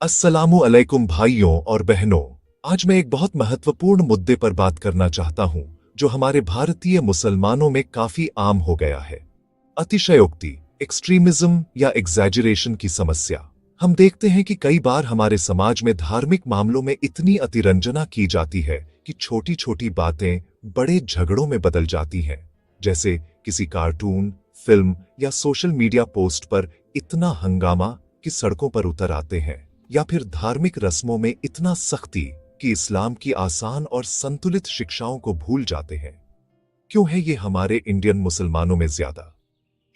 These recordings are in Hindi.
अस्सलामु अलैकुम भाइयों और बहनों। आज मैं एक बहुत महत्वपूर्ण मुद्दे पर बात करना चाहता हूं जो हमारे भारतीय मुसलमानों में काफी आम हो गया है। अतिशयोक्ति, एक्सट्रीमिज्म या एग्जैजरेशन की समस्या। हम देखते हैं कि कई बार हमारे समाज में धार्मिक मामलों में इतनी अतिरंजना की जाती है कि छोटी छोटी बातें बड़े झगड़ों में बदल जाती हैं। जैसे किसी कार्टून, फिल्म या सोशल मीडिया पोस्ट पर इतना हंगामा कि सड़कों पर उतर आते हैं, या फिर धार्मिक रस्मों में इतना सख्ती कि इस्लाम की आसान और संतुलित शिक्षाओं को भूल जाते हैं। क्यों है ये हमारे इंडियन मुसलमानों में ज्यादा?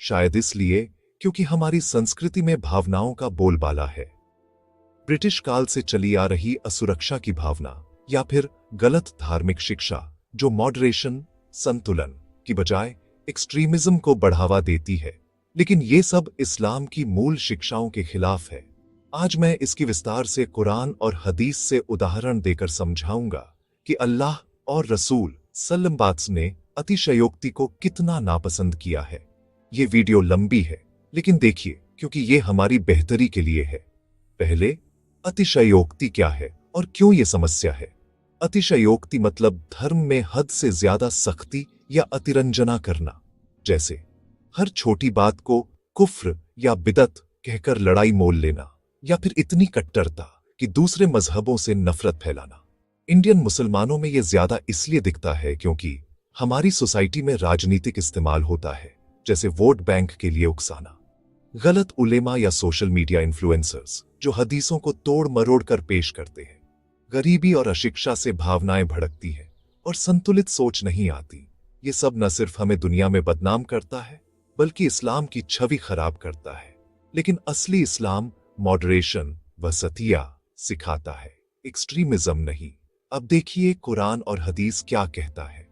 शायद इसलिए क्योंकि हमारी संस्कृति में भावनाओं का बोलबाला है। ब्रिटिश काल से चली आ रही असुरक्षा की भावना या फिर गलत धार्मिक शिक्षा जो मॉडरेशन, संतुलन की बजाय एक्सट्रीमिज्म को बढ़ावा देती है, लेकिन ये सब इस्लाम की मूल शिक्षाओं के खिलाफ है। आज मैं इसकी विस्तार से कुरान और हदीस से उदाहरण देकर समझाऊंगा कि अल्लाह और रसूल सल्लल्लाहु अलैहि वसल्लम ने अतिशयोक्ति को कितना नापसंद किया है। ये वीडियो लंबी है, लेकिन देखिए क्योंकि ये हमारी बेहतरी के लिए है। पहले, अतिशयोक्ति क्या है और क्यों ये समस्या है? अतिशयोक्ति मतलब धर्म में हद से ज्यादा सख्ती या अतिरंजना करना। जैसे हर छोटी बात को कुफ्र या बिदत कहकर लड़ाई मोल लेना, या फिर इतनी कट्टरता कि दूसरे मजहबों से नफरत फैलाना। इंडियन मुसलमानों में यह ज्यादा इसलिए दिखता है क्योंकि हमारी सोसाइटी में राजनीतिक इस्तेमाल होता है, जैसे वोट बैंक के लिए उकसाना। गलत उलेमा या सोशल मीडिया इन्फ्लुएंसर्स जो हदीसों को तोड़ मरोड़ कर पेश करते हैं। गरीबी और अशिक्षा से भावनाएं भड़कती हैं और संतुलित सोच नहीं आती। ये सब न सिर्फ हमें दुनिया में बदनाम करता है, बल्कि इस्लाम की छवि खराब करता है। लेकिन असली इस्लाम मॉडरेशन, वसतिया सिखाता है, एक्सट्रीमिज्म नहीं। अब देखिए कुरान और हदीस क्या कहता है।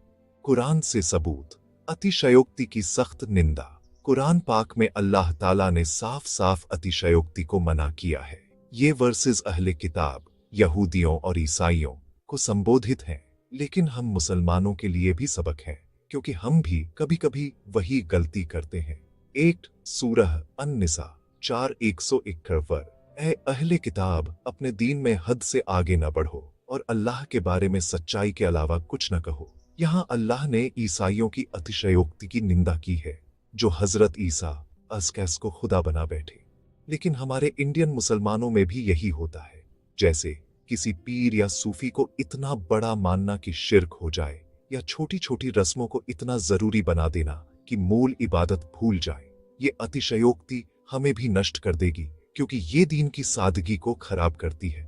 कुरान से सबूत, अतिशयोक्ति की सख्त निंदा। कुरान पाक में अल्लाह ताला ने साफ साफ अतिशयोक्ति को मना किया है। ये वर्सेस अहले किताब, यहूदियों और ईसाइयों को संबोधित हैं, लेकिन हम मुसलमानों के लिए भी सबक है, क्योंकि हम भी कभी कभी वही गलती करते हैं। एक सूरह अन-निसा 4:141। ऐ अहले किताब, अपने दीन में हद से आगे न बढ़ो और अल्लाह के बारे में सच्चाई के अलावा कुछ न कहो। यहाँ अल्लाह ने ईसाइयों की अतिशयोक्ति की निंदा की है, जो हजरत ईसा असकैस को खुदा बना बैठे। लेकिन हमारे इंडियन मुसलमानों में भी यही होता है। जैसे किसी पीर या सूफी को इतना बड़ा मानना कि शिर्क हो जाए, या छोटी छोटी रस्मों को इतना जरूरी बना देना कि मूल इबादत भूल जाए। ये अतिशयोक्ति हमें भी नष्ट कर देगी, क्योंकि ये दीन की सादगी को खराब करती है।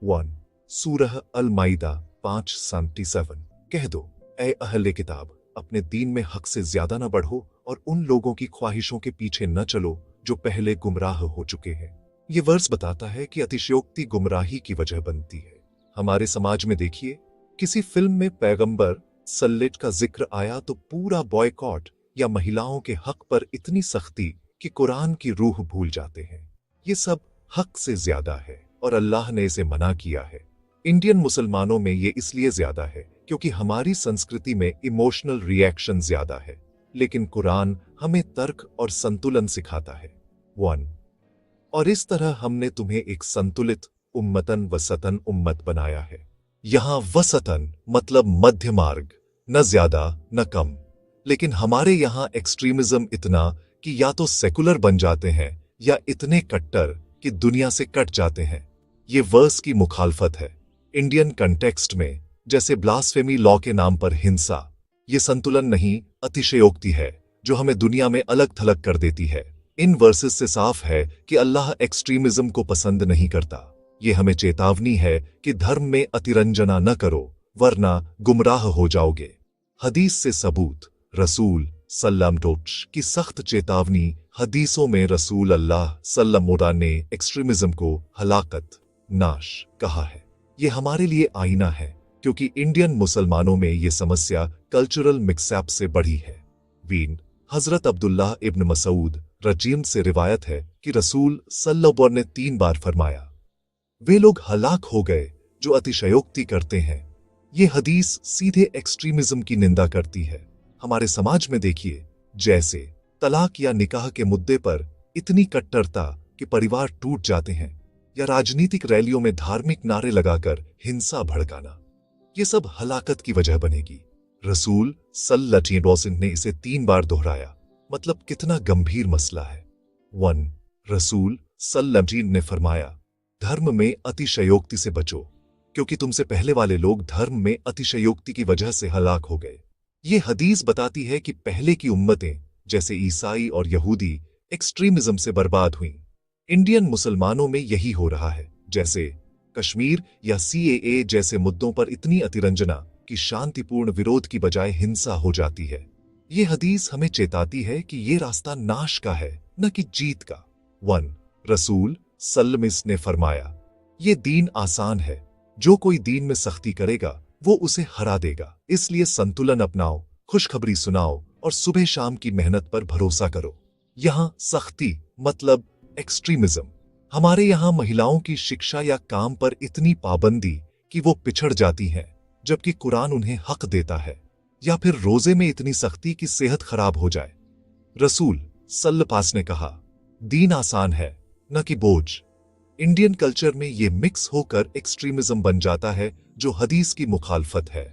1 सूरह अल-माइदा 5:77। कह दो, ऐ अहले किताब, अपने दीन में हक से ज्यादा न बढ़ो और उन लोगों की ख्वाहिशों के पीछे न चलो जो पहले गुमराह हो चुके हैं। ये वर्स बताता है कि अतिशयोक्ति गुमराही की वजह बनती है। हमारे समाज में देखिए, किसी फिल्म में पैगंबर सल्लेट का जिक्र आया तो पूरा बॉयकॉट, या महिलाओं के हक पर इतनी सख्ती कि कुरान की रूह भूल जाते हैं। ये सब हक से ज्यादा है और अल्लाह ने इसे मना किया है। इंडियन मुसलमानों में ये इसलिए ज्यादा है क्योंकि हमारी संस्कृति में इमोशनल रिएक्शन ज्यादा है, लेकिन कुरान हमें तर्क और संतुलन सिखाता है। 1 और इस तरह हमने तुम्हें एक संतुलित उम्मतन वसतन उम्मत बनाया है। यहां वसतन मतलब मध्य मार्ग, न ज्यादा न कम। लेकिन हमारे यहां एक्सट्रीमिज्म इतना कि या तो सेकुलर बन जाते हैं या इतने कट्टर कि दुनिया से कट जाते हैं। ये वर्स की मुखालफत है। इंडियन कंटेक्स्ट में जैसे ब्लास्फेमी लॉ के नाम पर हिंसा, ये संतुलन नहीं, अतिशयोक्ति है जो हमें दुनिया में अलग थलग कर देती है। इन वर्सेस से साफ है कि अल्लाह एक्सट्रीमिज्म को पसंद नहीं करता। ये हमें चेतावनी है कि धर्म में अतिरंजना न करो, वरना गुमराह हो जाओगे। हदीस से सबूत, रसूल सल्लल्लाहु की सख्त चेतावनी। हदीसों में रसूल अल्लाह सल्लल्लाहु ने एक्सट्रीमिज्म को हलाकत, नाश कहा है। ये हमारे लिए आईना है, क्योंकि इंडियन मुसलमानों में ये समस्या कल्चरल मिक्सअप से बढ़ी है। वीन हजरत अब्दुल्लाह इब्न मसूद रजीम से रिवायत है कि रसूल सल्लल्लाहु अलैहि वसल्लम ने 3 बार फरमाया, वे लोग हलाक हो गए जो अतिशयोक्ति करते हैं। ये हदीस सीधे एक्सट्रीमिज्म की निंदा करती है। हमारे समाज में देखिए, जैसे तलाक या निकाह के मुद्दे पर इतनी कट्टरता कि परिवार टूट जाते हैं, या राजनीतिक रैलियों में धार्मिक नारे लगाकर हिंसा भड़काना, ये सब हलाकत की वजह बनेगी। रसूल सल्लल्लाहु अलैहि वसल्लम ने इसे 3 बार दोहराया, मतलब कितना गंभीर मसला है। 1. रसूल सल्लल्लाहु अलैहि वसल्लम ने फरमाया, धर्म में अतिशयोक्ति से बचो, क्योंकि तुमसे पहले वाले लोग धर्म में अतिशयोक्ति की वजह से हलाक हो गए। ये हदीस बताती है कि पहले की उम्मतें जैसे ईसाई और यहूदी एक्सट्रीमिज्म से बर्बाद हुईं। इंडियन मुसलमानों में यही हो रहा है, जैसे कश्मीर या CAA जैसे मुद्दों पर इतनी अतिरंजना कि शांतिपूर्ण विरोध की बजाय हिंसा हो जाती है। ये हदीस हमें चेताती है कि ये रास्ता नाश का है, न कि जीत का। 1. रसूल सल्लल्लाहु अलैहि वसल्लम ने फरमाया, ये दीन आसान है, जो कोई दीन में सख्ती करेगा वो उसे हरा देगा। इसलिए संतुलन अपनाओ, खुशखबरी सुनाओ और सुबह शाम की मेहनत पर भरोसा करो। यहाँ सख्ती मतलब एक्सट्रीमिज्म। हमारे यहाँ महिलाओं की शिक्षा या काम पर इतनी पाबंदी कि वो पिछड़ जाती हैं, जबकि कुरान उन्हें हक देता है। या फिर रोजे में इतनी सख्ती कि सेहत खराब हो जाए। रसूल सल्लल्लाहु अलैहि वसल्लम ने कहा, दीन आसान है न कि बोझ। इंडियन कल्चर में ये मिक्स होकर एक्सट्रीमिज्म बन जाता है, जो हदीस की मुखालफत है।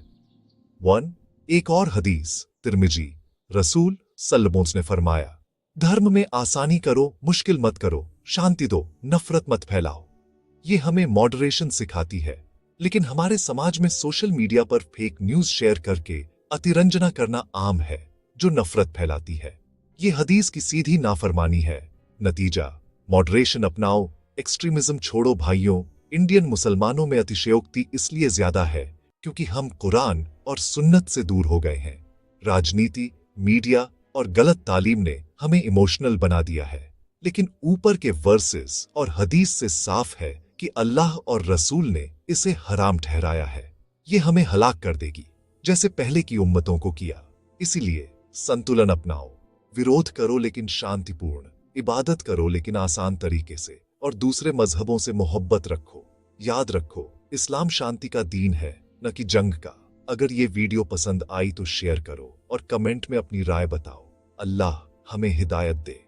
1. एक और हदीस तिरमिजी, रसूल सल्लल्लाहु अलैहि वसल्लम ने फरमाया, धर्म में आसानी करो, मुश्किल मत करो, शांति दो, नफरत मत फैलाओ। ये हमें मॉडरेशन सिखाती है, लेकिन हमारे समाज में सोशल मीडिया पर फेक न्यूज शेयर करके अतिरंजना करना आम है, जो नफरत फैलाती है। ये हदीस की सीधी नाफरमानी है। नतीजा, मॉडरेशन अपनाओ, एक्सट्रीमिज्म छोड़ो भाइयों। इंडियन मुसलमानों में अतिशयोक्ति इसलिए ज्यादा है क्योंकि हम कुरान और सुन्नत से दूर हो गए हैं। राजनीति, मीडिया और गलत तालीम ने हमें इमोशनल बना दिया है, लेकिन ऊपर के वर्सेस और हदीस से साफ है कि अल्लाह और रसूल ने इसे हराम ठहराया है। ये हमें हलाक कर देगी, जैसे पहले की उम्मतों को किया। इसीलिए संतुलन अपनाओ, विरोध करो लेकिन शांतिपूर्ण, इबादत करो लेकिन आसान तरीके से, और दूसरे मजहबों से मोहब्बत रखो। याद रखो, इस्लाम शांति का दीन है, न कि जंग का। अगर ये वीडियो पसंद आई तो शेयर करो और कमेंट में अपनी राय बताओ। अल्लाह हमें हिदायत दे।